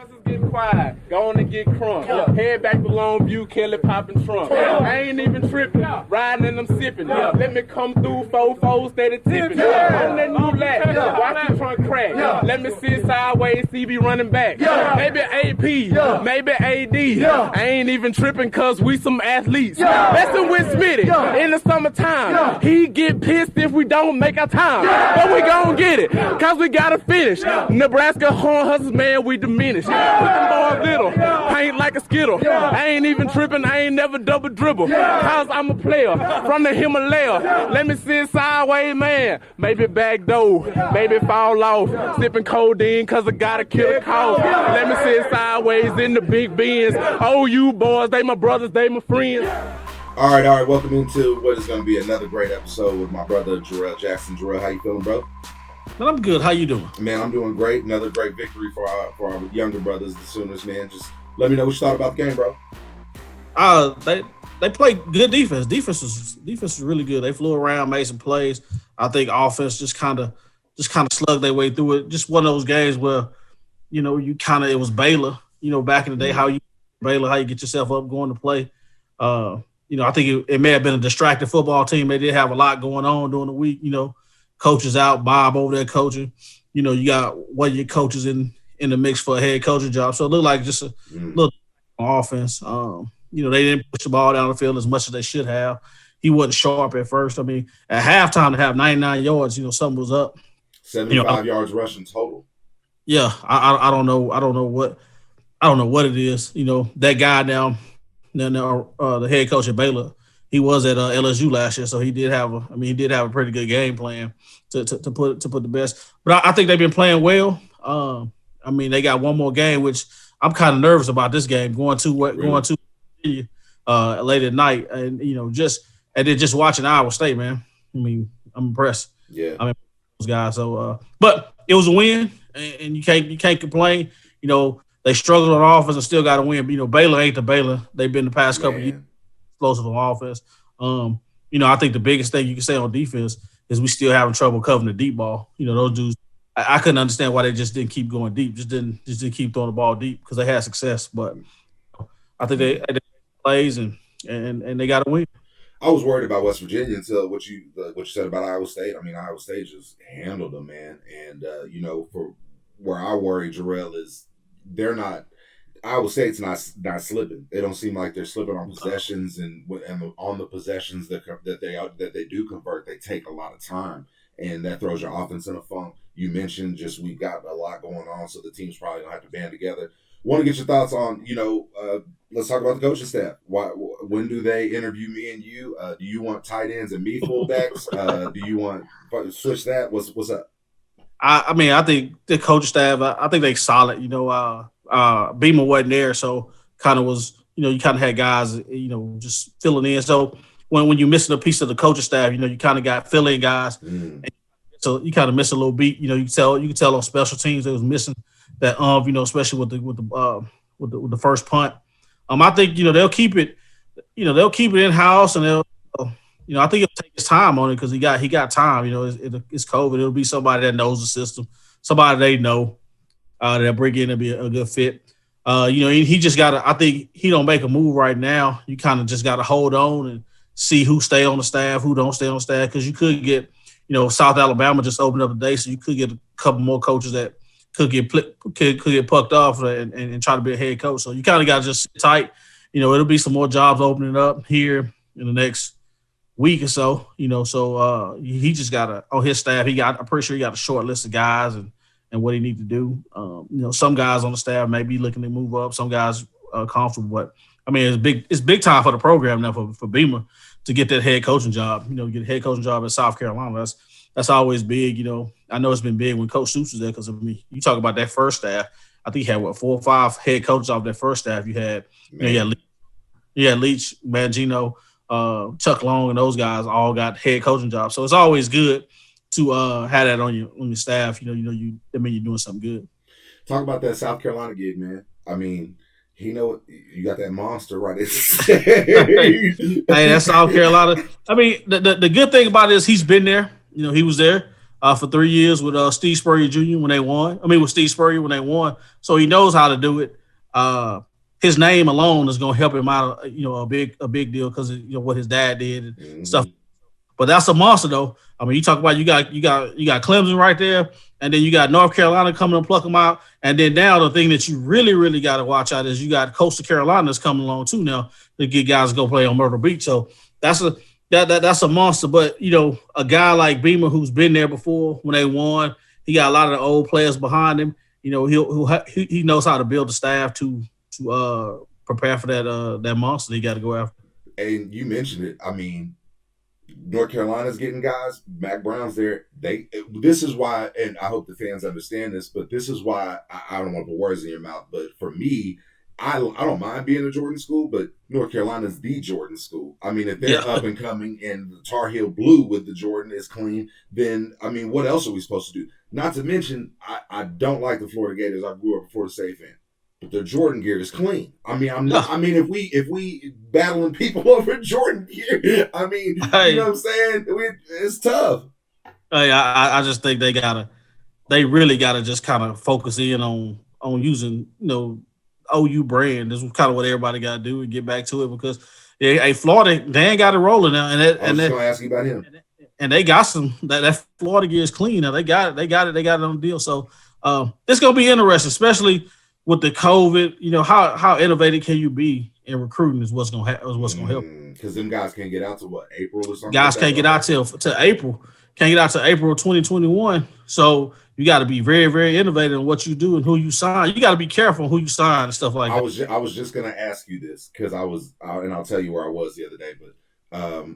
Boys is getting quiet. Go on and get crunk. Head back to Longview, Kelly popping trunk. I ain't even tripping. Riding and I'm sipping. Let me come through, 4-4 steady tipping. On that new lap. Watch the trunk crack. Let me sit sideways, CB running back. Maybe AP, maybe AD. I ain't even tripping cause we some athletes. Messing with Smitty in the summertime. He get pissed if we don't make our time. But we gon' get it, cause we gotta finish. Nebraska Horn Hustlers, man, we diminished. Put them boys little, paint like a skittle. I ain't even tripping, I ain't never double dribble. Cause I'm a player from the Himalaya. Let me sit sideways, man. Maybe back door, maybe fall off. Sipping codeine cause I gotta kill a cough. Let me sit sideways in the big Benz. Oh, you boys, they my brothers, they my friends. All right. Welcome into what is going to be another great episode with my brother Jarrail Jackson. Jarrail, how you feeling, bro? Man, I'm good. How you doing? Man, I'm doing great. Another great victory for our younger brothers, the Sooners. Man, just let me know what you thought about the game, bro. They played good defense. Defense is really good. They flew around, made some plays. I think offense just kind of slugged their way through it. Just one of those games where, it was Baylor. Back in the day, how you get yourself up going to play. I think it may have been a distracted football team. They did have a lot going on during the week. Coaches out, Bob over there coaching. You got one of your coaches in the mix for a head coaching job. So it looked like just a little offense. They didn't push the ball down the field as much as they should have. He wasn't sharp at first. I mean, at halftime to have 99 yards, something was up. 75 yards rushing total. Yeah, I don't know what it is. That guy now the head coach at Baylor, he was at LSU last year, so he did have a pretty good game plan to put the best. But I think they've been playing well. They got one more game, which I'm kind of nervous about this game going to late at night, and just watching Iowa State, man. I'm impressed. Yeah, those guys. So, but it was a win, and you can't complain. They struggled on offense and still got to win. But, Baylor ain't the Baylor they've been the past couple of years. Explosive on offense. I think the biggest thing you can say on defense is we still having trouble covering the deep ball. Those dudes, I couldn't understand why they just didn't keep going deep. Just didn't keep throwing the ball deep because they had success. But I think they plays and they got to win. I was worried about West Virginia until what you said about Iowa State. Iowa State just handled them, man. And for where I worry, Jarrail, is they're not. Iowa State's not slipping. They don't seem like they're slipping on possessions, and on the possessions that they do convert, they take a lot of time, and that throws your offense in a funk. You mentioned we've got a lot going on, so the team's probably gonna have to band together. Want to get your thoughts on let's talk about the coaching staff. When do they interview me and you? Do you want tight ends and me fullbacks? Do you want switch that? What's up? I think the coaching staff. I think they solid. Beamer wasn't there, so kind of was, you kind of had guys, just filling in. So when you're missing a piece of the coaching staff, you kind of got fill-in guys. And so you kind of miss a little beat. You can tell on special teams they was missing that, especially with the first punt. I think they'll keep it, in house, and they'll. I think he'll take his time on it because he got time. It's COVID. It'll be somebody that knows the system, somebody they know. They'll bring in to be a good fit. He just got to – I think he don't make a move right now. You kind of just got to hold on and see who stay on the staff, who don't stay on the staff, because you could get – South Alabama just opened up today, so you could get a couple more coaches that could get pucked off and try to be a head coach. So you kind of got to just sit tight. It'll be some more jobs opening up here in the next week or so. So he just got to – on his staff, I'm pretty sure he got a short list of guys and what he need to do. Some guys on the staff may be looking to move up. Some guys are comfortable, but it's big time for the program now for Beamer to get that head coaching job. Get a head coaching job at South Carolina. That's always big. I know it's been big when Coach Stoops was there because you talk about that first staff. I think he had 4 or 5 head coaches off that first staff. You had Leach, Mangino, Chuck Long, and those guys all got head coaching jobs. So it's always good to have that on your staff. You're doing something good. Talk about that South Carolina gig, man. You got that monster right there. Hey, that's South Carolina. The good thing about it is he's been there. He was there. for 3 years with Steve Spurrier Jr. when they won. I mean, with Steve Spurrier when they won. So he knows how to do it. His name alone is going to help him out, a big deal because of what his dad did and stuff. But that's a monster, though. I mean, you talk about you got Clemson right there, and then you got North Carolina coming to pluck them out, and then now the thing that you really, really got to watch out is you got Coastal Carolina that's coming along too now to get guys to go play on Myrtle Beach. So that's a monster. But a guy like Beamer who's been there before when they won, he got a lot of the old players behind him. He knows how to build the staff to prepare for that monster he got to go after. And you mentioned it. I mean, North Carolina's getting guys. Mac Brown's there. This is why, and I hope the fans understand this, but this is why I don't want to put words in your mouth. But for me, I don't mind being a Jordan school, but North Carolina's the Jordan school. I mean, if they're up and coming and the Tar Heel blue with the Jordan is clean, then I mean, what else are we supposed to do? Not to mention, I don't like the Florida Gators. I grew up a Florida State fan. But their Jordan gear is clean. I mean, if we battling people over Jordan gear, I mean, you know what I'm saying? It's tough. Hey, I just think they really gotta just kind of focus in on using OU brand. This is kind of what everybody got to do and get back to it because Florida they ain't got it rolling now. I was gonna ask you about him. And they got some that Florida gear is clean now. They got it. They got it on the deal. So it's gonna be interesting, especially with the COVID, how innovative can you be in recruiting is what's gonna help. Because them guys can't get out to what, April or something. Guys can't get out till April. Can't get out to April 2021. So you got to be very, very innovative in what you do and who you sign. You got to be careful who you sign and stuff like that. I was just gonna ask you this because and I'll tell you where I was the other day. But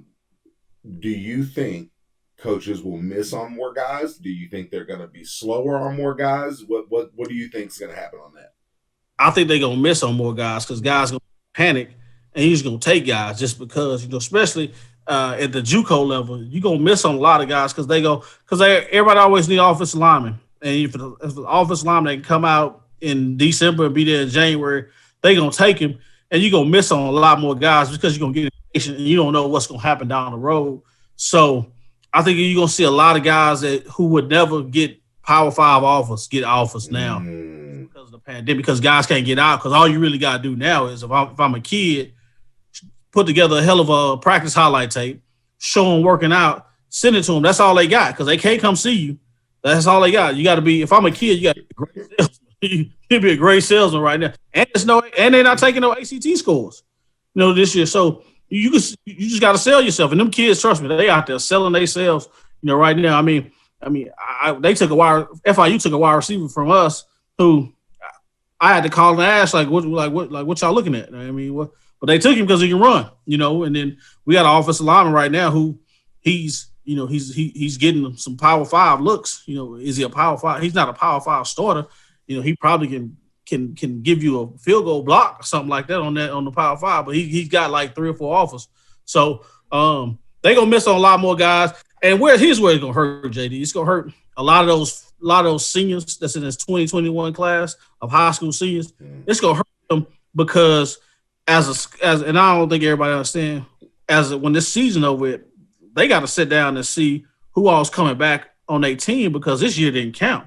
do you think coaches will miss on more guys? Do you think they're gonna be slower on more guys? What do you think is gonna happen on that? I think they're going to miss on more guys because guys going to panic and he's going to take guys just because, especially at the JUCO level, you're going to miss on a lot of guys because everybody always need offensive linemen. And if the offensive lineman they can come out in December and be there in January, they're going to take him and you're going to miss on a lot more guys because you're going to get information and you don't know what's going to happen down the road. So I think you're going to see a lot of guys who would never get Power 5 offers get offers now. Because of the pandemic, because guys can't get out. Because all you really got to do now is if I'm a kid, put together a hell of a practice highlight tape, show them working out, send it to them. That's all they got because they can't come see you. That's all they got. You got to be. If I'm a kid, you got to be a great salesman. You'd be a great salesman right now. And they're not taking no ACT scores, this year. So you just got to sell yourself. And them kids, trust me, they out there selling themselves. Right now. I mean, FIU took a wide receiver from us who I had to call and ask what y'all looking at? I mean, what? But they took him because he can run, And then we got an offensive lineman right now who he's getting some Power 5 looks. Is he a Power 5? He's not a Power 5 starter. He probably can give you a field goal block or something like that on the Power 5. But he's got like 3 or 4 offers. So they gonna miss on a lot more guys. And here's where it's gonna hurt, JD. It's gonna hurt a lot of those seniors that's in this 2021 class of high school seniors. It's gonna hurt them because and I don't think everybody understand when this season over, they got to sit down and see who all's coming back on their team because this year didn't count.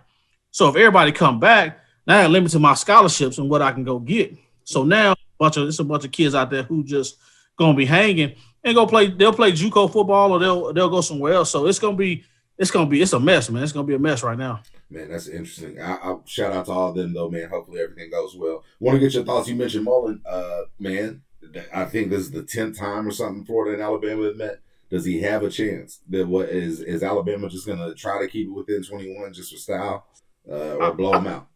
So if everybody come back, now I'm limited my scholarships and what I can go get. So now it's a bunch of kids out there who just gonna be hanging and they'll play JUCO football or they'll go somewhere else. So it's a mess, man. It's gonna be a mess right now. Man, that's interesting. I shout out to all of them though, man. Hopefully everything goes well. Want to get your thoughts. You mentioned Mullen, man. I think this is the 10th time or something Florida and Alabama have met. Does he have a chance? Is Alabama just gonna try to keep it within 21 just for style, or blow them out?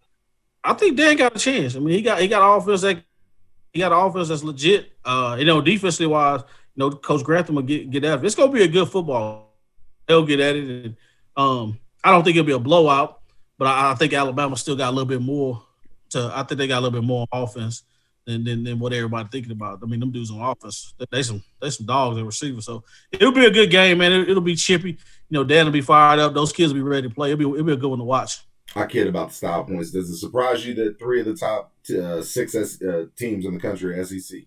I think Dan got a chance. I mean, he got an offense that's legit. Defensively wise, Coach Grantham will get at it. It's gonna be a good football. They'll get at it, and I don't think it'll be a blowout, but I think Alabama still got a little bit more. I think they got a little bit more offense than what everybody thinking about. I mean, them dudes on offense, they some dogs at receiver. So it'll be a good game, man. It'll be chippy. Dan will be fired up. Those kids will be ready to play. It'll be a good one to watch. I kid about the style points. Does it surprise you that 3 of the top 6 teams in the country are SEC?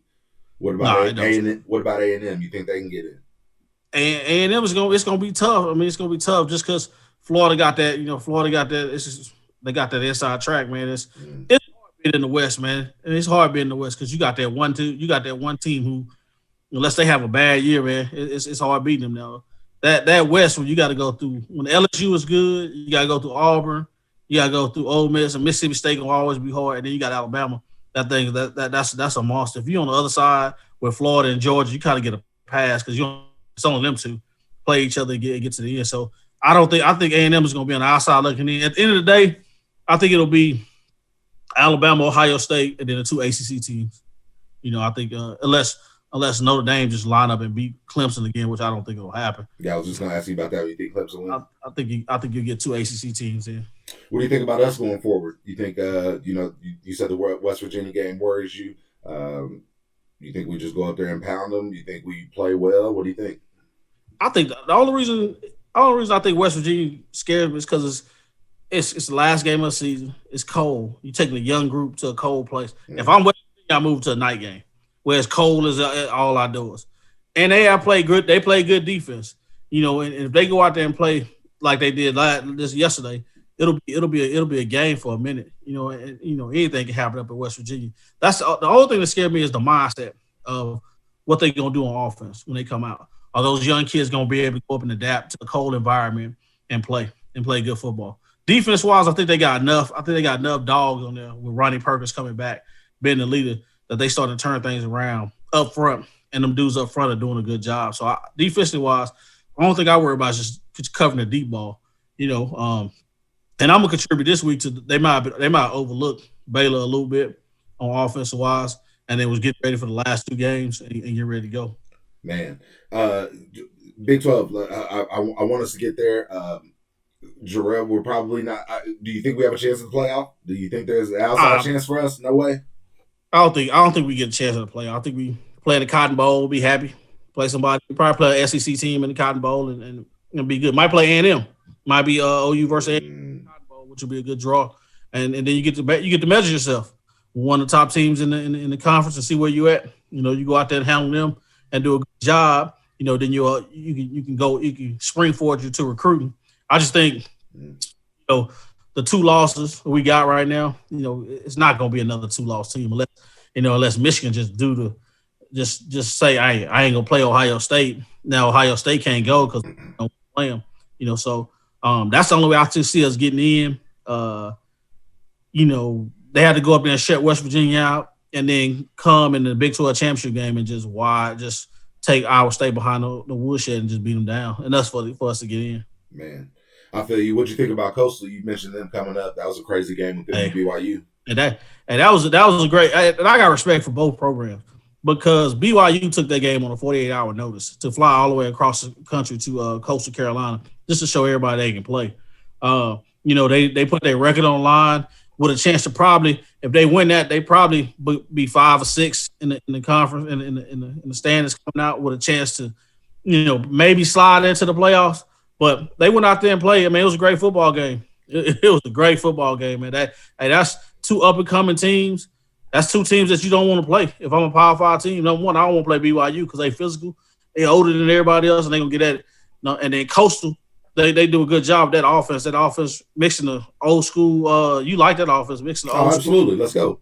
What about A&M? What about A&M? You think they can get in? A&M it's gonna be tough. I mean, it's gonna be tough just because Florida got that. Florida got that. They got that inside track, man. It's hard being in the West, man. And it's hard being in the West because you got that one team who, unless they have a bad year, man, it's hard beating them now. That West, when you got to go through, when LSU is good, you got to go through Auburn, you got to go through Ole Miss, and Mississippi State will always be hard, and then you got Alabama. That's a monster. If you're on the other side with Florida and Georgia, you kind of get a pass because it's only them two play each other and get to the end. So I think A&M is going to be on the outside looking in. At the end of the day, I think it'll be Alabama, Ohio State, and then the two ACC teams. I think unless Notre Dame just line up and beat Clemson again, which I don't think will happen. Yeah, I was just going to ask you about that. You think Clemson win? I think you get two ACC teams in. What do you think about us going forward? You think, you said the West Virginia game worries you. You think we just go up there and pound them? You think we play well? What do you think? I think the only reason I think West Virginia scared me is because it's the last game of the season. It's cold. You're taking a young group to a cold place. Mm-hmm. If I'm West Virginia, I move to a night game where it's cold as all outdoors. And they play good. They play good defense. And if they go out there and play like they did yesterday, it'll be a game for a minute. Anything can happen up in West Virginia. That's the only thing that scared me is the mindset of what they're gonna do on offense when they come out. Are those young kids gonna be able to go up and adapt to the cold environment and play good football? Defense wise, I think they got enough. I think they got enough dogs on there with Ronnie Perkins coming back, being the leader, that they starting to turn things around up front, and them dudes up front are doing a good job. So defensively wise, the only thing I worry about is just covering the deep ball. And I'm gonna contribute this week to they might overlook Baylor a little bit on offensive wise, and then was getting ready for the last two games and get ready to go. Man, Big 12. I want us to get there. Jarrail, we're probably not. Do you think we have a chance in the playoff? Do you think there's an outside chance for us? No way. I don't think we get a chance in the playoff. I think we play in the Cotton Bowl, be happy. Play somebody. Probably play an SEC team in the Cotton Bowl and be good. Might play A&M. Might be OU versus A&M, which will be a good draw. And then you get to measure yourself. One of the top teams in the conference and see where you at. You go out there and handle them and do a good job. Then you can spring forward you to recruiting. I just think the two losses we got right now, it's not going to be another 2-loss team unless Michigan just say I ain't gonna play Ohio State. Now Ohio State can't go because they don't play them. So that's the only way I see us getting in. They had to go up there and shut West Virginia out, and then come in the Big 12 championship game and just take Iowa State behind the woodshed and just beat them down. And that's for us to get in. Man, I feel you. What you think about Coastal? You mentioned them coming up. That was a crazy game with them and BYU. And that was a great. And I got respect for both programs because BYU took that game on a 48-hour notice to fly all the way across the country to Coastal Carolina just to show everybody they can play. They put their record online with a chance to probably, if they win that, they probably be 5 or 6 in the conference in the standings coming out with a chance to, maybe slide into the playoffs. But they went out there and played. I mean, it was a great football game. It was a great football game, man. That's two up-and-coming teams. That's two teams that you don't want to play. If I'm a Power 5 team, number one, I don't want to play BYU because they physical. They older than everybody else, and they're going to get at it. And then Coastal, they do a good job of that offense. That offense mixing the old school. You like that offense mixing the old school. Absolutely. Let's go.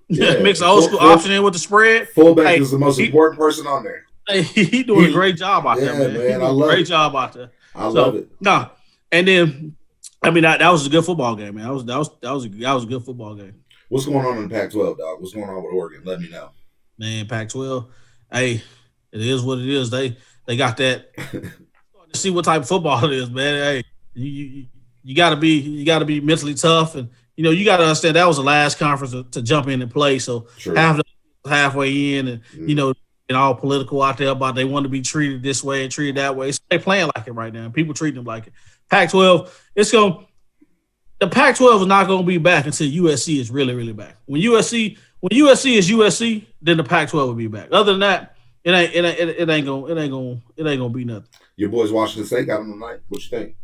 Yeah. Mix the old school option in with the spread. Fullback is the most important person on there. He doing a great job out there, man. He doing a great job out there. I love it. Nah, and then that was a good football game, man. That was a good football game. What's going on in the Pac-12, dog? What's going on with Oregon? Let me know. Man, Pac-12. Hey, it is what it is. They got that. See what type of football it is, man. Hey, you gotta be mentally tough, and you gotta understand that was the last conference to jump in and play. So halfway in, and and all political out there about they want to be treated this way and treated that way. So they're playing like it right now. People treating them like it. Pac-12, the Pac-12 is not going to be back until USC is really, really back. When USC is USC, then the Pac-12 will be back. Other than that, it ain't gonna be nothing. Your boys Washington State got them tonight. What you think?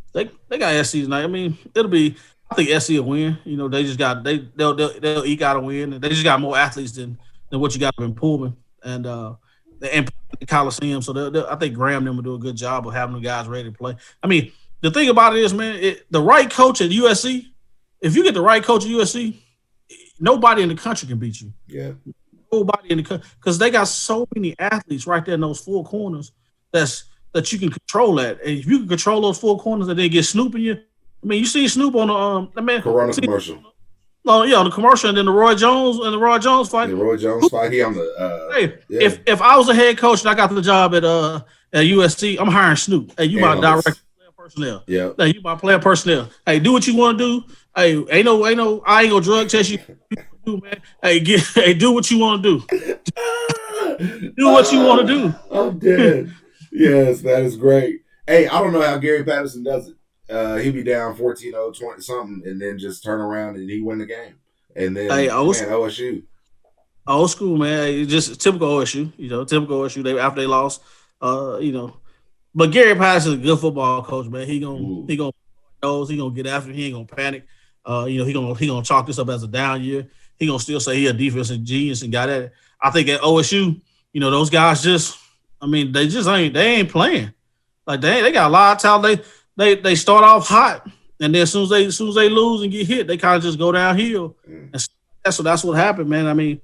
They got SC tonight. I mean, I think SC will win. They just got they'll eke out a win. They just got more athletes than what you got in Pullman and the Coliseum. So I think Graham them will do a good job of having the guys ready to play. I mean, the thing about it is, man, the right coach at USC, if you get the right coach at USC, nobody in the country can beat you. Yeah. Nobody in the country, because they got so many athletes right there in those four corners that you can control that. And if you can control those four corners and then get Snoop in you, I mean, you see Snoop on the Corona commercial. Oh yeah, the commercial, and then the Roy Jones fight. The Roy Jones fight. He on the. Hey, yeah. if I was a head coach and I got the job at USC, I'm hiring Snoop. Hey, you my direct player personnel. Yeah. Hey, you my player personnel. Hey, do what you want to do. Hey, ain't no. I ain't gonna drug test you, man. Hey, do what you want to do. Do what you want to do. I'm dead. Yes, that is great. Hey, I don't know how Gary Patterson does it. He be down 14-0, 20 something, and then just turn around and he win the game. And then OSU. Old school, man. Just typical OSU. Typical OSU. After they lost, But Gary Patterson is a good football coach, man. He gonna get after it. He ain't gonna panic. He gonna chalk this up as a down year. He gonna still say he a defensive genius and got at it. I think at OSU, those guys they ain't playing. Like they got a lot of talent. They start off hot, and then as soon as they lose and get hit, they kind of just go downhill. And that's what happened, man. I mean,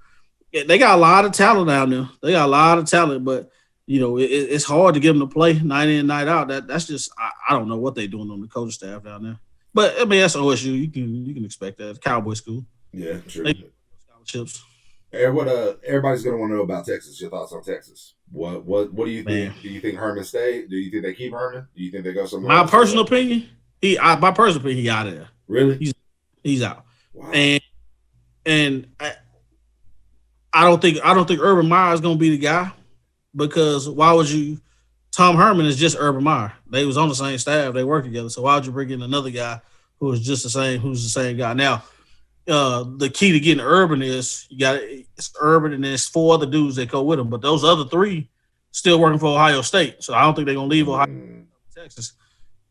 they got a lot of talent down there. They got a lot of talent, but it's hard to get them to play night in, night out. That's just I don't know what they're doing on the coaching staff down there. But I mean, that's OSU. You can expect that. It's Cowboy school. Yeah, true. They scholarships. What everybody's gonna want to know about Texas. Your thoughts on Texas? What do you think? Man. Do you think Herman stay? Do you think they keep Herman? Do you think they go somewhere? My personal opinion, he out of there. Really? He's out. Wow. And I don't think Urban Meyer is gonna be the guy, because why would you? Tom Herman is just Urban Meyer. They was on the same staff. They work together. So why would you bring in another guy who's the same guy? Now, the key to getting Urban is it's Urban and there's four other dudes that go with him, but those other three still working for Ohio State. So I don't think they're gonna leave Ohio Texas.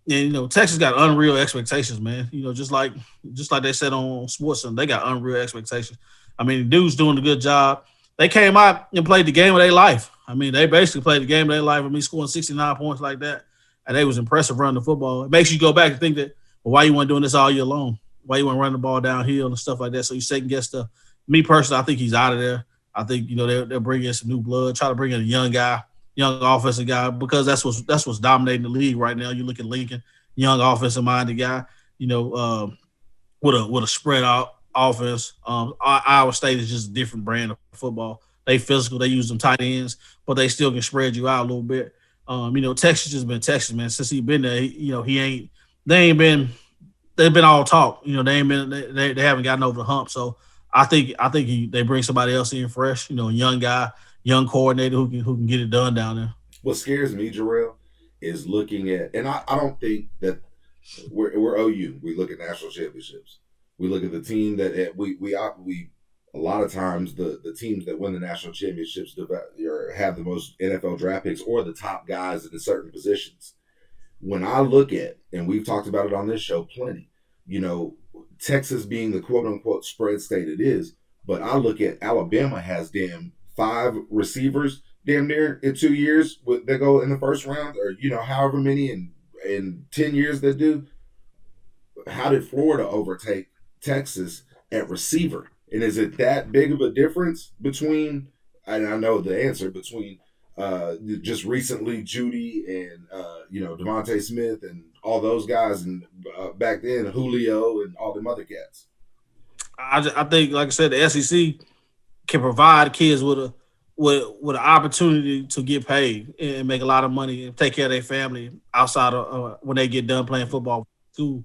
And Texas got unreal expectations, man. Just like they said on SportsCenter, they got unreal expectations. I mean, the dude's doing a good job. They came out and played the game of their life. I mean, they basically played the game of their life. I mean, scoring 69 points like that, and they was impressive running the football. It makes you go back and think that, well, why you weren't doing this all year long? Why you weren't running the ball downhill and stuff like that? So you second guess stuff. Me personally, I think he's out of there. I think they'll bring in some new blood, try to bring in a young guy, young offensive guy, because that's what's dominating the league right now. You look at Lincoln, young offensive minded guy, with a spread out offense. Iowa State is just a different brand of football. They physical, they use them tight ends, but they still can spread you out a little bit. Texas just been Texas, man. Since he's been there, they've been all talk. They haven't gotten over the hump. So I think they bring somebody else in fresh, a young guy, young coordinator who can get it done down there. What scares me, Jarrail, is looking at, and I don't think that we're OU. We look at national championships. We look at the team that we a lot of times the teams that win the national championships have the most NFL draft picks or the top guys in certain positions. When I look at, and we've talked about it on this show plenty, Texas being the quote unquote spread state it is, but I look at Alabama has 5 receivers damn near in 2 years that go in the first round, or however many in 10 years they do. How did Florida overtake Texas at receiver? And is it that big of a difference between, and I know the answer, between just recently Judy and Devontae Smith and all those guys, and back then Julio and all them other cats? I think, like I said, the SEC can provide kids with an opportunity to get paid and make a lot of money and take care of their family outside of when they get done playing football too.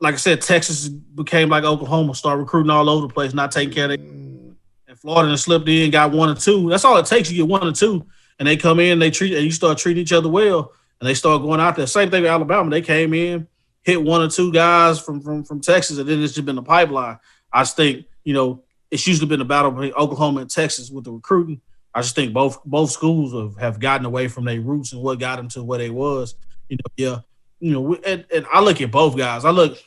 Like I said, Texas became like Oklahoma, start recruiting all over the place, not taking care of their. And Florida and slipped in, got 1 or 2. That's all it takes. You get 1 or 2, and they come in, and you start treating each other well, and they start going out there. Same thing with Alabama. They came in, hit 1 or 2 guys from Texas, and then it's just been a pipeline. I just think, it's usually been a battle between Oklahoma and Texas with the recruiting. I just think both schools have gotten away from their roots and what got them to where they was. And I look at both guys. I look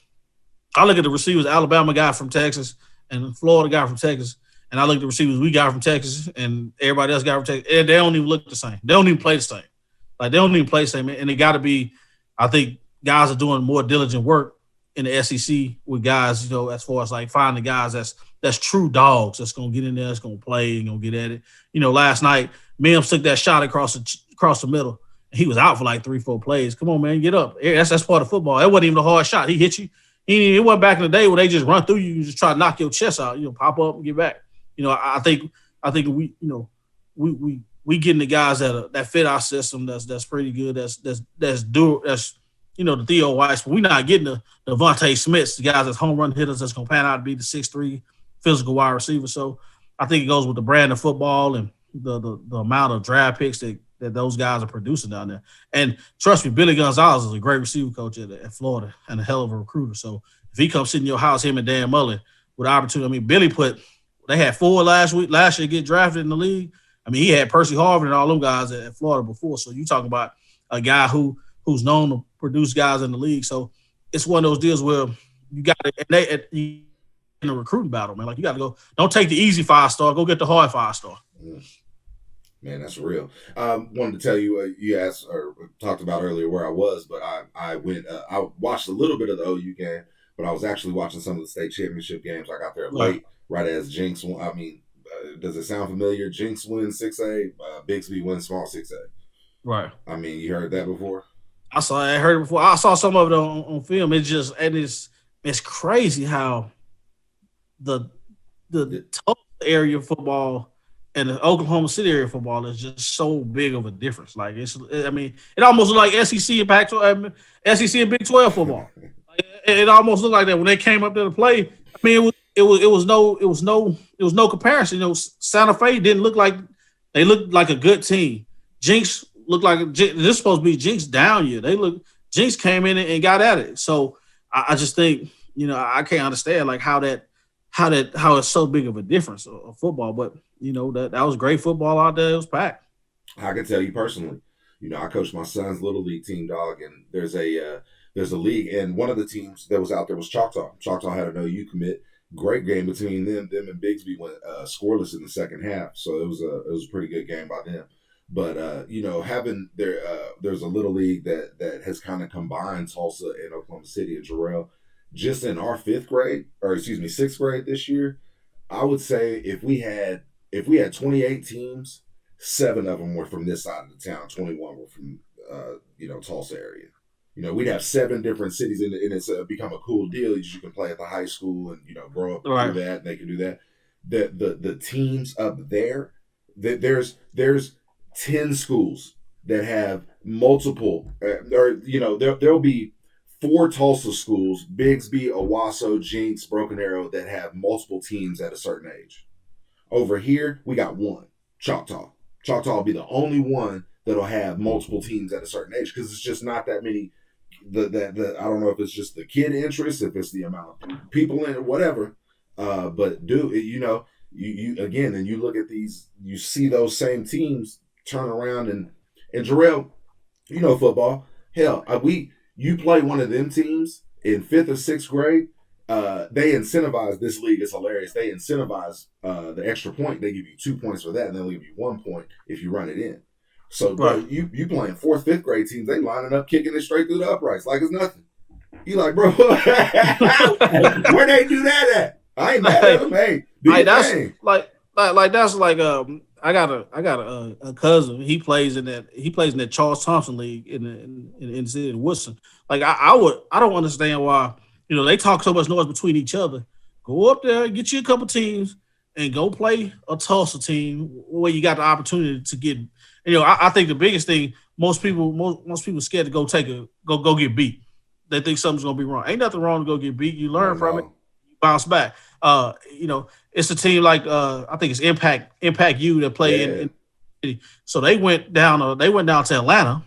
at the receivers, Alabama guy from Texas and Florida guy from Texas, and I look at the receivers we got from Texas and everybody else got from Texas, and they don't even look the same. They don't even play the same. Like, they don't even play the same. And it got to be, I think guys are doing more diligent work in the SEC with guys, you know, as far as like finding guys that's true dogs that's going to get in there, that's going to play and going to get at it. You know, last night, Mims took that shot across the middle. And he was out for like 3-4 plays. Come on, man, get up. That's part of football. That wasn't even a hard shot. He hit you. It wasn't back in the day where they just run through you and just try to knock your chest out. You know, pop up and get back. You know, I think we, you know, we getting the guys that fit our system. That's pretty good. That's you know, the Theo Weiss. But we're not getting the Devontae Smiths, the guys that's home run hitters that's gonna pan out to be the 6'3" physical wide receiver. So I think it goes with the brand of football and the amount of draft picks that those guys are producing down there. And trust me, Billy Gonzalez is a great receiver coach at Florida and a hell of a recruiter. So if he comes sit in your house, him and Dan Mullen, with opportunity, I mean, Billy they had 4 last year get drafted in the league. I mean, he had Percy Harvin and all them guys at Florida before. So you talk about a guy who's known to produce guys in the league. So it's one of those deals where you got to in a recruiting battle, man. Like, you got to go. Don't take the easy 5-star. Go get the hard 5-star. Man, that's real. Wanted to tell you, you asked or talked about earlier where I was, but I went. I watched a little bit of the OU game, but I was actually watching some of the state championship games. I got there late, right as Jinx. I mean, does it sound familiar? Jinx wins 6A, Bixby wins small 6A. Right. I mean, you heard that before? I heard it before. I saw some of it on film. It's crazy how the total area of football and the Oklahoma City area of football is just so big of a difference. Like, it almost looked like SEC and Pac-12, SEC and Big 12 football. It almost looked like that when they came up there to play. I mean, it was no comparison. You know, Santa Fe didn't look like they looked like a good team. Jinx looked like this is supposed to be Jinx down year. Jinx came in and got at it. So I just think, you know, I can't understand like how it's so big of a difference of football. But you know, that was great football out there. It was packed. I can tell you personally, you know, I coached my son's little league team, dog, and there's a league, and one of the teams that was out there was Choctaw. Choctaw had an OU commit. Great game between them and Bigsby went scoreless in the second half. So it was a pretty good game by them. But you know, having there's a little league that has kind of combined Tulsa and Oklahoma City and Jarrail. Just in our sixth grade this year, I would say if we had 28 teams, 7 of them were from this side of the town, 21 were from Tulsa area. You know, we'd have 7 different cities, and it's become a cool deal. You can play at the high school and, you know, grow up and do that, and they can do that. The teams up there, there's 10 schools that have multiple, there'll be 4 Tulsa schools, Bigsby, Owasso, Jinx, Broken Arrow, that have multiple teams at a certain age. Over here, we got 1, Choctaw. Choctaw will be the only one that'll have multiple teams at a certain age because it's just not that many. I don't know if it's just the kid interest, if it's the amount of people in it, whatever. But you again, and you look at these, you see those same teams turn around and Jarrail, you know, football. Hell, you play one of them teams in 5th or 6th grade. They incentivize this league. It's hilarious. They incentivize the extra point. They give you 2 points for that, and they'll give you 1 point if you run it in. So, bro, you playing 4th, 5th grade teams, they lining up, kicking it straight through the uprights like it's nothing. You like, bro, where they do that at? I ain't mad at them. Hey, that's like that's like I got a cousin. He plays in that Charles Thompson League in the city of Woodson. Like I don't understand why, you know, they talk so much noise between each other. Go up there, get you a couple teams, and go play a Tulsa team where you got the opportunity to get. You know, I think the biggest thing, most people scared to go get beat. They think something's gonna be wrong. Ain't nothing wrong to go get beat. You learn from it, you bounce back. You know, it's a team like I think it's Impact U that play in. So they went down to Atlanta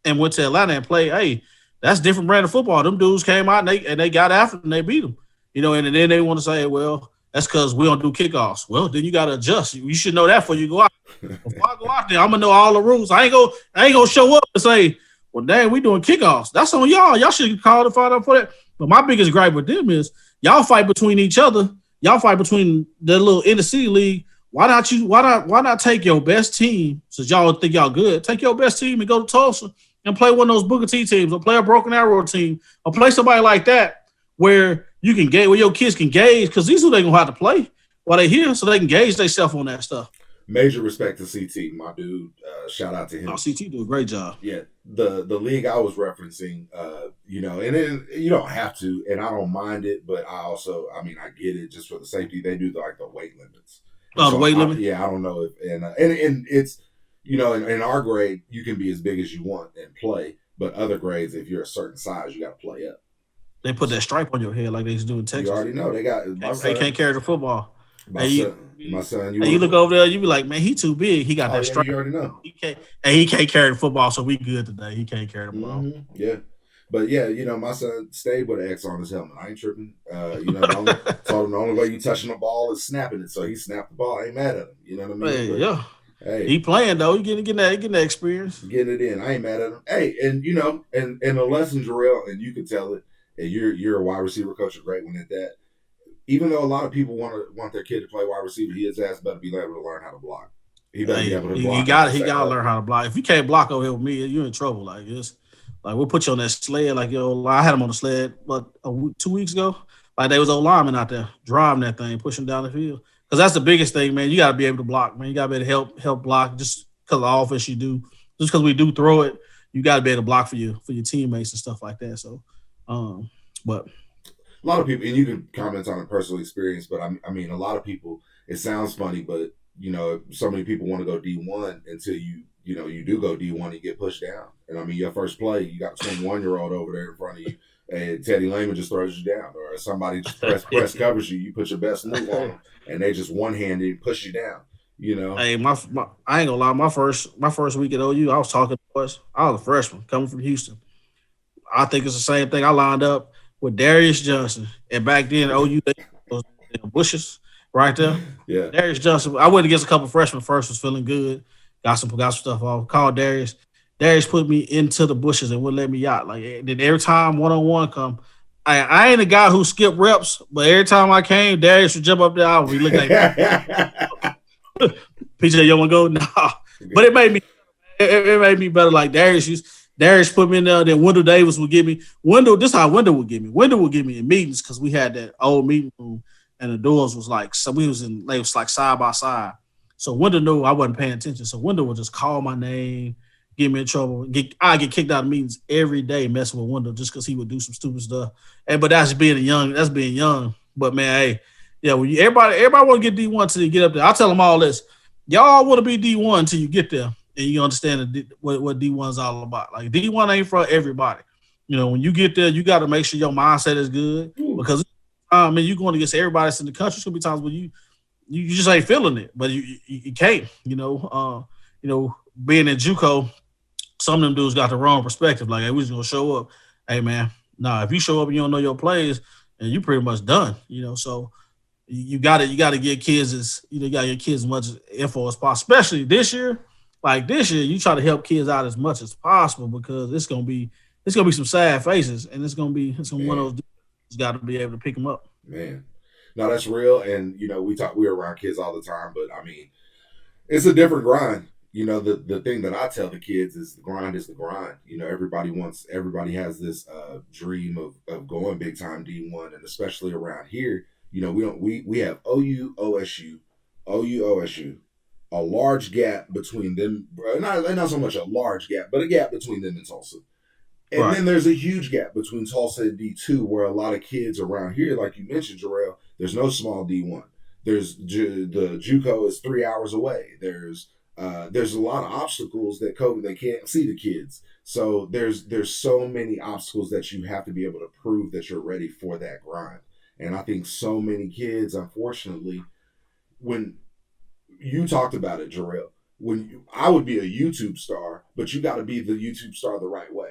and played. Hey, that's different brand of football. Them dudes came out and they got after them and they beat them. You know, and then they want to say, well, that's because we don't do kickoffs. Well, then you got to adjust. You should know that before you go out. Before I go out there, I'm gonna know all the rules. I ain't gonna show up and say, well, dang, we doing kickoffs. That's on y'all. Y'all should call the fight up for that. But my biggest gripe with them is y'all fight between each other. Y'all fight between the little inner city league Why not take your best team, since y'all think y'all good, take your best team and go to Tulsa and play one of those Booker T teams or play a Broken Arrow team or play somebody like that where you can gauge, where your kids can gauge, because these are they gonna have to play while they here so they can gauge themselves on that stuff. Major respect to CT, my dude. Shout out to him. Oh, CT do a great job. Yeah, the league I was referencing, and then you don't have to, and I don't mind it, but I get it just for the safety. They do the weight limits. Oh, the weight limit. Yeah, I don't know if and it's in our grade you can be as big as you want and play, but other grades if you're a certain size you got to play up. They put that stripe on your head like they used to do in Texas. You already know they got. They can't carry the football. My son, you look over there, you be like, man, he too big. He got that stripe. You already know. He can't carry the football, so we good today. He can't carry the ball. Mm-hmm. Yeah. But yeah, my son stayed with an X on his helmet. I ain't tripping. Told him the only way you touching the ball is snapping it. So he snapped the ball. I ain't mad at him. You know what I mean? Hey, he playing though. He getting that experience. Getting it in. I ain't mad at him. Hey, and and the lesson, Jarrail, and you can tell it. And you're a wide receiver coach, a great one at that. Even though a lot of people want their kid to play wide receiver, his ass better be able to learn how to block. He better be able to block. He got to learn how to block. If you can't block over here with me, you're in trouble. Like we'll put you on that sled. I had him on the sled 2 weeks ago. Like they was old linemen out there driving that thing, pushing down the field. Because that's the biggest thing, man. You got to be able to block, man. You got to be able to help block. Just because of the offense you do, just because we do throw it, you got to be able to block for your teammates and stuff like that. So, but a lot of people, and you can comment on a personal experience, but I mean, a lot of people, it sounds funny, but so many people want to go D1 until you do go D1 and get pushed down. And I mean, your first play, you got a 21-year-old over there in front of you, and Teddy Lehman just throws you down, or somebody just press covers you. You put your best move on them, and they just one-handed push you down. Hey, I ain't gonna lie. My first week at OU, I was talking to us. I was a freshman coming from Houston. I think it's the same thing. I lined up with Darius Johnson, and back then OU those bushes right there. Yeah, Darius Johnson. I went against a couple freshmen first. Was feeling good. Got some stuff off. Called Darius. Darius put me into the bushes and wouldn't let me out. Like then every time one-on-one come, I ain't a guy who skip reps, but every time I came, Darius would jump up there. I would be looking like PJ, you want to go? Nah. But it made me better. Like Darius put me in there. Then Wendell Davis would give me. This is how Wendell would give me. Wendell would give me in meetings because we had that old meeting room and the doors was like, so they was like side by side. So Wendell knew I wasn't paying attention. So Wendell would just call my name, get me in trouble. I get kicked out of meetings every day messing with Wendell just because he would do some stupid stuff. But that's being young. But man, hey, yeah, when everybody want to get D1 until you get up there. I tell them all this. Y'all want to be D1 until you get there and you understand what D1 is all about. Like D1 ain't for everybody. When you get there, you got to make sure your mindset is good because you're going against everybody that's in the country. There's going to be times when you just ain't feeling it, but you can't. Being in JUCO, some of them dudes got the wrong perspective. Like, hey, we just gonna show up. Hey, man, if you show up and you don't know your plays, and you pretty much done. So you got to get kids as much info as possible. Especially this year. Like this year, you try to help kids out as much as possible because it's gonna be some sad faces, and it's gonna one of those dudes got to be able to pick them up. Man. No, that's real. And, we're around kids all the time, but I mean, it's a different grind. The thing that I tell the kids is the grind is the grind. Everybody has this dream of going big time D1, and especially around here, we have OU, OSU, a large gap between them. Not so much a large gap, but a gap between them and Tulsa. And right. Then there's a huge gap between Tulsa and D2 where a lot of kids around here, like you mentioned, Jarrail, there's no small D1. There's the JUCO is 3 hours away. There's a lot of obstacles that they can't see the kids. So there's so many obstacles that you have to be able to prove that you're ready for that grind. And I think so many kids, unfortunately, when you talked about it, Jarrail, I would be a YouTube star, but you got to be the YouTube star the right way.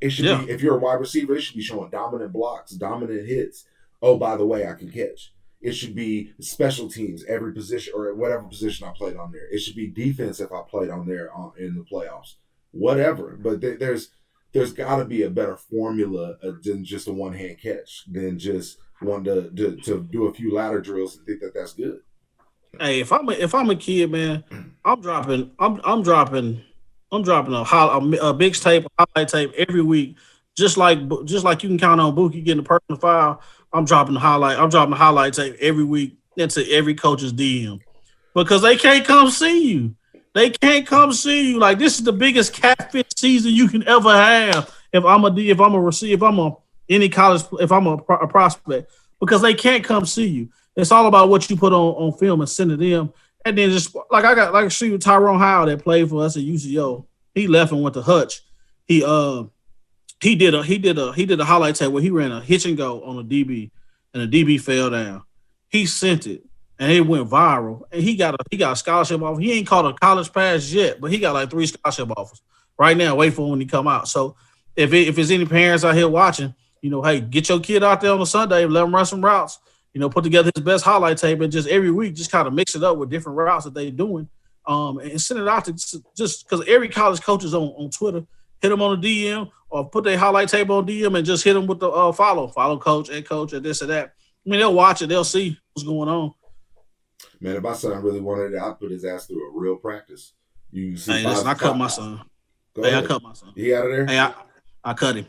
It should be, if you're a wide receiver, it should be showing dominant blocks, dominant hits. Oh, by the way, I can catch. It should be special teams, every position or whatever position I played on there. It should be defense if I played on there in the playoffs, whatever. But there's got to be a better formula than just a one-hand catch, than just one to do a few ladder drills and think that that's good. Hey, if I'm a kid, man, I'm dropping a big tape, a highlight tape every week. Just like you can count on Buki getting a personal foul. I'm dropping the highlight tape every week into every coach's DM because they can't come see you. They can't come see you. Like this is the biggest catfish season you can ever have. If I'm a receiver, if I'm a any college, if I'm a prospect, because they can't come see you. It's all about what you put on film and send to them. And then just like I got like a street with Tyrone Howell that played for us at UCO. He left and went to Hutch. He he did a highlight tape where he ran a hitch and go on a DB and the DB fell down. He sent it and it went viral. And he got a scholarship offer. He ain't caught a college pass yet, but he got like 3 scholarship offers right now. Wait for when he come out. So if there's any parents out here watching, hey, get your kid out there on a Sunday, let him run some routes. Put together his best highlight tape and just every week, just kind of mix it up with different routes that they're doing, and send it out to just because every college coach is on Twitter. Hit them on the DM or put their highlight tape on DM and just hit them with the follow coach and this or that. I mean, they'll watch it, they'll see what's going on. Man, if my son really wanted it, I'd put his ass through a real practice. You see, hey, listen, I cut my son. I cut my son. He out of there? Hey, I cut him.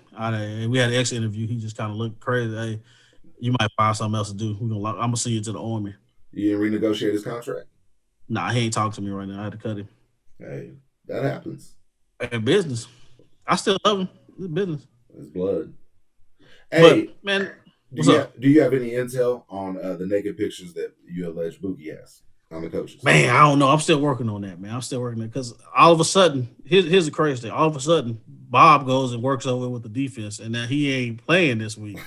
We had an exit interview. He just kind of looked crazy. Hey, you might find something else to do. I'm gonna send you to the Army. You didn't renegotiate his contract? Nah, he ain't talking to me right now. I had to cut him. Hey, that happens. Hey, business. I still love him. It's business. It's blood. Hey, but, man, do you have any intel on the naked pictures that you allege Buki has on the coaches? Man, I don't know. I'm still working on that, man. I'm still working on it because all of a sudden, here's the crazy thing. All of a sudden, Bob goes and works over with the defense, and now he ain't playing this week.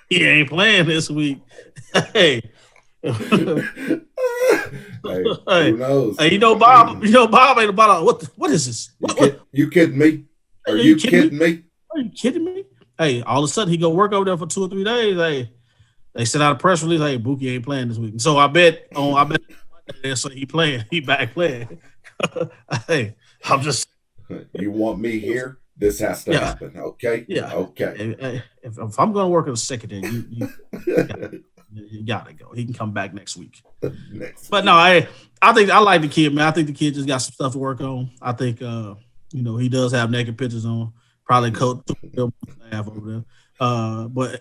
He ain't playing this week. Hey. Hey, who knows? Hey, Bob ain't about what is this? You kidding me? Are you kidding me? Are you kidding me? Hey, all of a sudden he go work over there for 2 or 3 days. Hey, they sent out a press release. Hey, Buki ain't playing this week. So I bet so he back playing. Hey, I'm just. You want me here? This has to happen. Okay. Yeah. Okay. Hey, if I'm going to work in the secondary, you gotta go. He can come back next week. But no, I think I like the kid, man. I think the kid just got some stuff to work on. I think he does have naked pictures on. Probably coach staff over there. But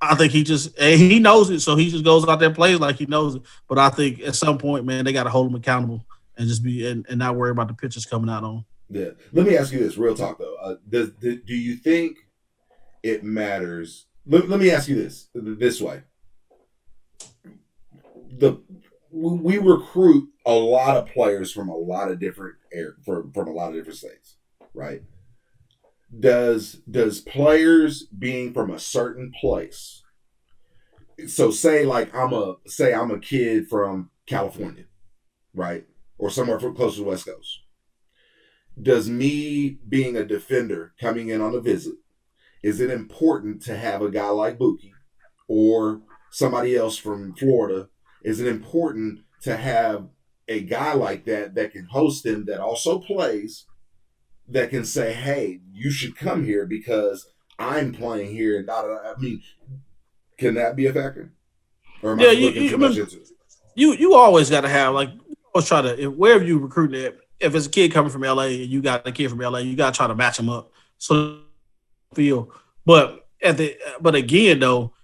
I think he knows it, so he just goes out there and plays like he knows it. But I think at some point, man, they gotta hold him accountable and just be and not worry about the pictures coming out on. Yeah. Let me ask you this, real talk though. Do you think it matters? Let me ask you this way. We recruit a lot of players from a lot of different from a lot of different states, right? Does players being from a certain place, so say like I'm a kid from California, right, or somewhere close to the West Coast. Does me being a defender coming in on a visit, is it important to have a guy like Buki or somebody else from Florida? Is it important to have a guy like that can host them, that also plays, that can say, hey, you should come here because I'm playing here? And I mean, can that be a factor? Or am I looking too much into it? You always got to have, like, always try to, wherever you recruit at, if it's a kid coming from LA and you got a kid from LA, you got to try to match them up. So feel, but again though,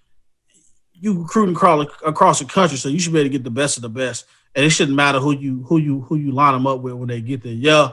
you recruiting across the country, so you should be able to get the best of the best, and it shouldn't matter who you line them up with when they get there. Yeah,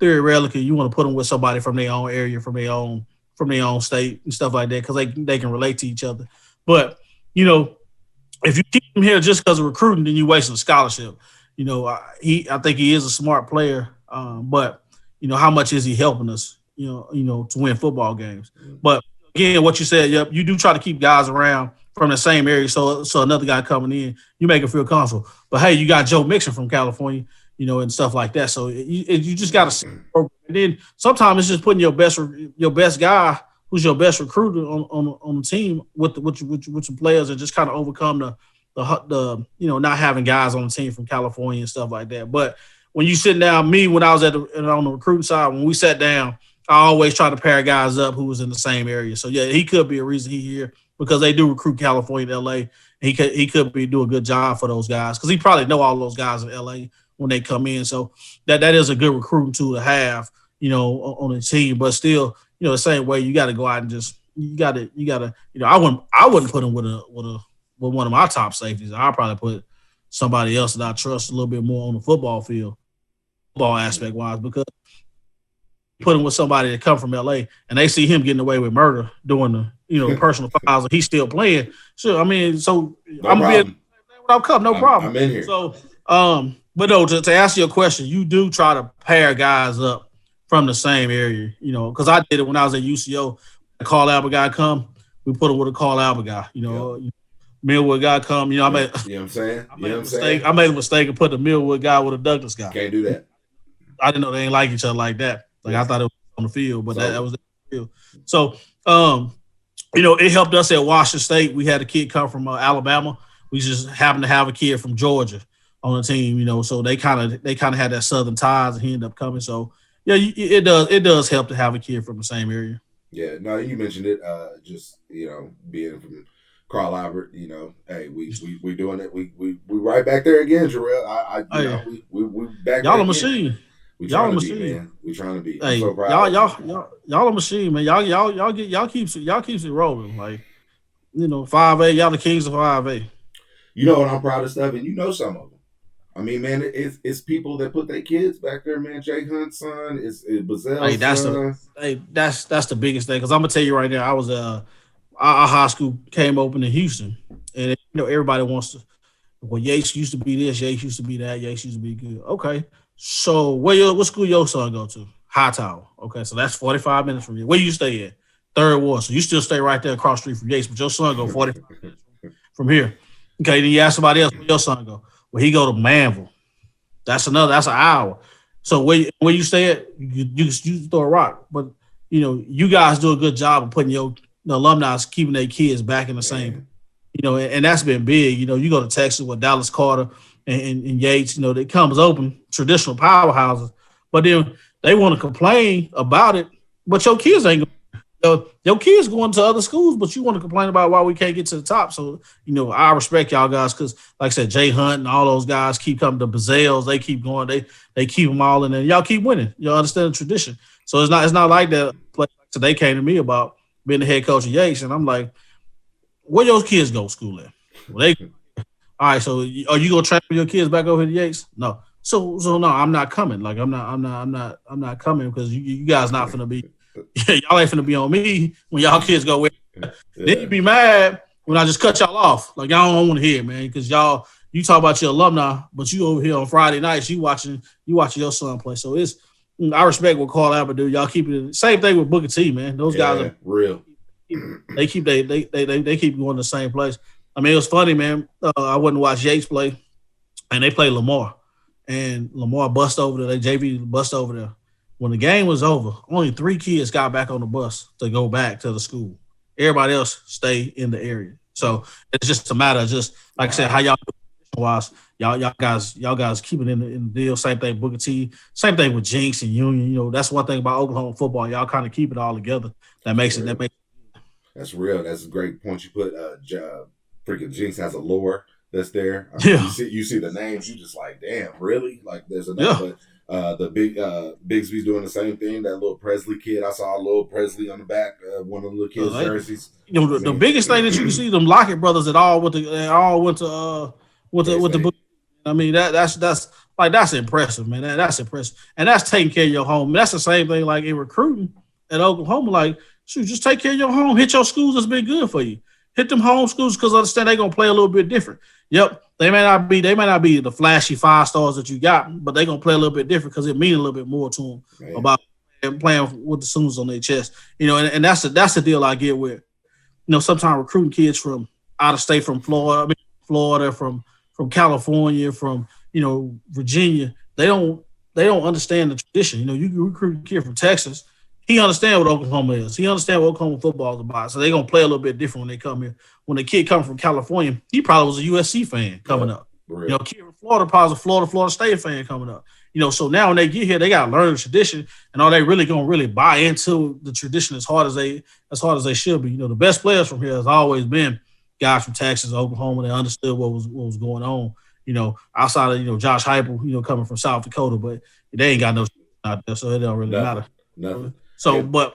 theoretically, you want to put them with somebody from their own area, from their own state and stuff like that, because they can relate to each other. But if you keep them here just because of recruiting, then you wasting a scholarship. I think he is a smart player, but how much is he helping us? To win football games. But again, what you said, yep, you do try to keep guys around from the same area, so another guy coming in, you make him feel comfortable. But hey, you got Joe Mixon from California, and stuff like that. So you just got to. And then sometimes it's just putting your best guy, who's your best recruiter on the team with the players, and just kind of overcome the not having guys on the team from California and stuff like that. But when you sit down, when I was on the recruiting side, when we sat down I always try to pair guys up who was in the same area. So yeah, he could be a reason he here because they do recruit California, LA. He could be do a good job for those guys because he probably know all those guys in LA when they come in. So that is a good recruiting tool to have, on the team. But still, the same way you got to go out and just you got to I wouldn't put him with one of my top safeties. I'll probably put somebody else that I trust a little bit more on the football field, football aspect wise, because put him with somebody that come from LA and they see him getting away with murder doing the personal files and he's still playing. So I'm being without cup, no problem. I'm in here. So but no, to answer your question, you do try to pair guys up from the same area, because I did it when I was at UCO. A Carl Albert guy come, we put him with a Carl Albert guy, Millwood guy come, I made what I'm saying? I made a mistake and put the Millwood guy with a Douglas guy. Can't do that. I didn't know they ain't like each other like that. Like I thought it was on the field, but that was the field. So, it helped us at Washington State. We had a kid come from Alabama. We just happened to have a kid from Georgia on the team. So they kind of had that Southern ties, and he ended up coming. So yeah, it does help to have a kid from the same area. Yeah, no, you mentioned it. Just being from Carl Albert, hey, we doing it. We right back there again, Jarrail. We back. Y'all a machine. Y'all a machine, man. We trying to be. Hey, so proud. Y'all a machine, man. Y'all keeps it rolling. Like 5A. Y'all the kings of 5A. You know what I'm proud of stuff, and some of them. I mean, man, it's people that put their kids back there, man. Jay Hunt's son, it's Bazell's son. That's the biggest thing. Because I'm gonna tell you right now, I was our high school came open in Houston, and everybody wants to. Well, Yates used to be this, Yates used to be that, Yates used to be good. Okay. So what school your son go to? Hightower. Okay, so that's 45 minutes from you. Where you stay at? Third Ward. So you still stay right there across the street from Yates, but your son go 45 minutes from here. Okay, then you ask somebody else where your son go. Well, he go to Manville. That's an hour. So where you stay at, you throw a rock. But you guys do a good job of putting the alumni keeping their kids back in the same. And that's been big. You go to Texas with Dallas Carter and Yates, that comes open, traditional powerhouses, but then they want to complain about it, but your kids ain't your kids going to other schools, but you want to complain about why we can't get to the top. So, I respect y'all guys because, like I said, Jay Hunt and all those guys keep coming to Bazell's. They keep going. They keep them all in there. Y'all keep winning. You understand the tradition. So it's not like that. Like they came to me about being the head coach of Yates, and I'm like, where your kids go to school at? Well, all right, so are you gonna transfer your kids back over to Yates? No. So no, I'm not coming. Like I'm not coming because you guys not finna be y'all ain't finna be on me when y'all kids go with. Yeah. Then you be mad when I just cut y'all off. Like y'all don't want to hear it, man, because you talk about your alumni, but you over here on Friday nights, you watching your son play. So I respect what Carl Albert do. Y'all keep it. Same thing with Booker T, man. Those guys are real. They keep going to the same place. I mean, it was funny, man. I wouldn't watch Yates play, and they played Lamar, and Lamar bust over there. They JV bust over there. When the game was over, only 3 kids got back on the bus to go back to the school. Everybody else stay in the area. So it's just a matter of just like I said, how y'all wise. Y'all guys keep it in the deal. Same thing, Booker T. Same thing with Jinx and Union. That's one thing about Oklahoma football. Y'all kind of keep it all together. That makes it. That's real. That's a great point you put. Freaking Jinx has a lore that's there. You see the names, you just like, damn, really? Like there's another. But the Bigsby's doing the same thing. That little Presley kid, I saw a little Presley on the back of one of the little kids' jerseys. The biggest thing that you can see, them Lockett brothers that all went to the book. I mean that's impressive, man. That's impressive, and that's taking care of your home. That's the same thing like in recruiting at Oklahoma. Like, shoot, just take care of your home. Hit your schools that's been good for you. Hit them home schools because understand they're gonna play a little bit different. Yep, they may not be the flashy 5 stars that you got, but they're gonna play a little bit different because it means a little bit more to them about playing with the Sooners on their chest. And that's the deal I get with. Sometimes recruiting kids from out of state, from Florida, from California, from Virginia, they don't understand the tradition. You recruit a kid from Texas. He understands what Oklahoma is. He understands what Oklahoma football is about. So they're going to play a little bit different when they come here. When the kid comes from California, he probably was a USC fan coming up. Right. Kid from Florida State fan coming up. So now when they get here, they got to learn the tradition, and are they really going to really buy into the tradition as hard as they should be? The best players from here has always been guys from Texas, Oklahoma. They understood what was going on. Outside of Josh Heupel, coming from South Dakota, but they ain't got no out there, so it don't really matter. Nothing. So, but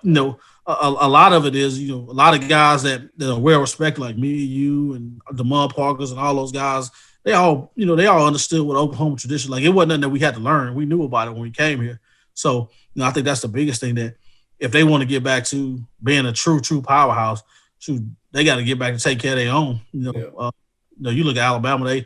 a lot of it is a lot of guys that are well respected, like me, you, and DeMar Parkers, and all those guys. They all understood what Oklahoma tradition. Like, it wasn't nothing that we had to learn. We knew about it when we came here. So, I think that's the biggest thing, that if they want to get back to being a true powerhouse, they got to get back and take care of their own. You look at Alabama, they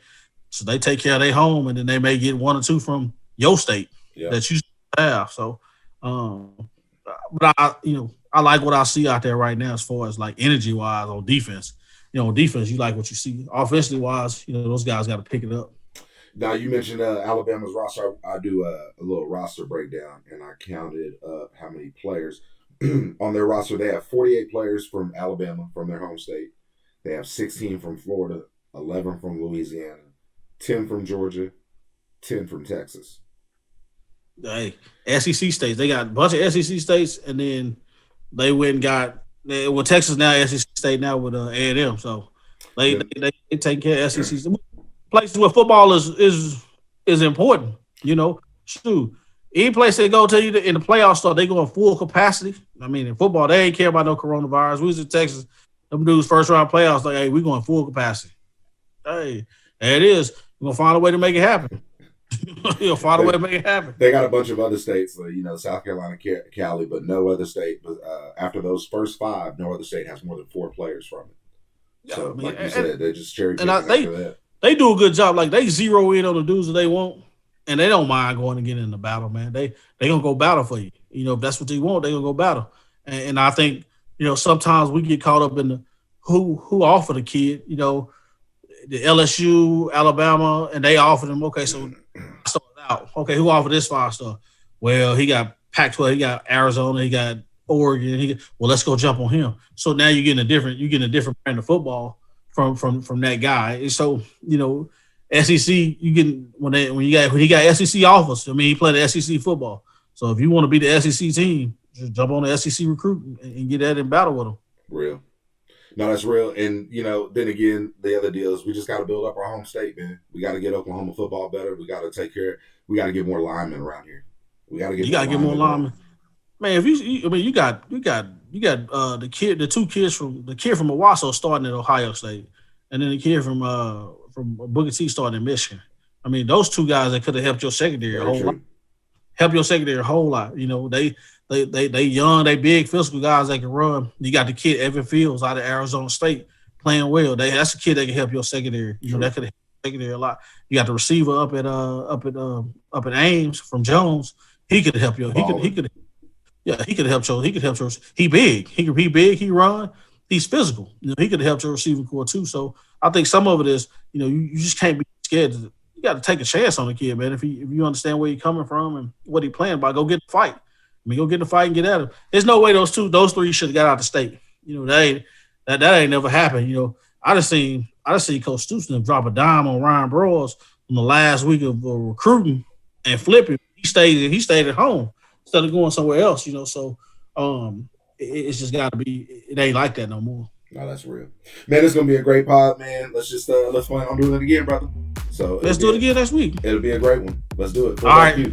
take care of their home, and then they may get one or two from your state that you have. So, but I like what I see out there right now as far as like energy wise on defense. Defense, you like what you see. Offensively wise, those guys got to pick it up. Now, you mentioned Alabama's roster. I do a little roster breakdown, and I counted how many players on their roster. They have 48 players from Alabama, from their home state. They have 16 from Florida, 11 from Louisiana, 10 from Georgia, 10 from Texas. Hey, SEC states. They got a bunch of SEC states, and then they went and got Texas now, SEC state now with A&M. So they take care of SEC places where football is important. Shoot, any place they go to in the playoffs start, they go in full capacity. I mean, in football, they ain't care about no coronavirus. We was in Texas, them dudes first round playoffs, like, hey, we going full capacity. Hey, there it is. We're gonna find a way to make it happen. You'll find a way to make it happen. They got a bunch of other states, South Carolina, Cali, but no other state. But after those first 5, no other state has more than 4 players from it. So, like you said, they just cherry picking after that. They do a good job. Like, they zero in on the dudes that they want, and they don't mind going and getting in the battle, man. They gonna go battle for you. If that's what they want, they gonna go battle. And I think sometimes we get caught up in the who offered the kid. The LSU, Alabama, and they offered him, okay, so started out. Okay, who offered this 5-star? Well, he got Pac-12, he got Arizona, he got Oregon. Let's go jump on him. So now you're getting a different brand of football from that guy. And so, SEC, you get when he got SEC offers. I mean, he played the SEC football. So if you want to be the SEC team, just jump on the SEC recruit and get that in battle with them. Real. No, that's real. And, then again, the other deal is we just got to build up our home state, man. We got to get Oklahoma football better. We got to we got to get more linemen around here. We got to get more linemen. Man, you got the two kids the kid from Owasso starting at Ohio State, and then the kid from Booker T starting in Michigan. I mean, those two guys that could have helped your secondary a whole lot. Help your secondary a whole lot. They young, they big physical guys that can run. You got the kid Evan Fields out of Arizona State playing well. That's a kid that can help your secondary. That could help your secondary a lot. You got the receiver up at Ames from Jones. He could help you. He could help your. He big. He big. He run. He's physical. He could help your receiving core too. So I think some of it is you just can't be scared. You got to take a chance on the kid, man. If you understand where he's coming from and what he playing by, go get the fight. Go get the fight and get at him. There's no way those 3 should have got out of the state. That ain't never happened. I just seen Coach Stoops drop a dime on Ryan Broyles in the last week of recruiting and flipping. He stayed at home instead of going somewhere else. So it's just got to be. It ain't like that no more. No, that's real, man. It's gonna be a great pod, man. Let's plan on doing it again, brother. So let's do it again next week. It'll be a great one. Let's do it. All right.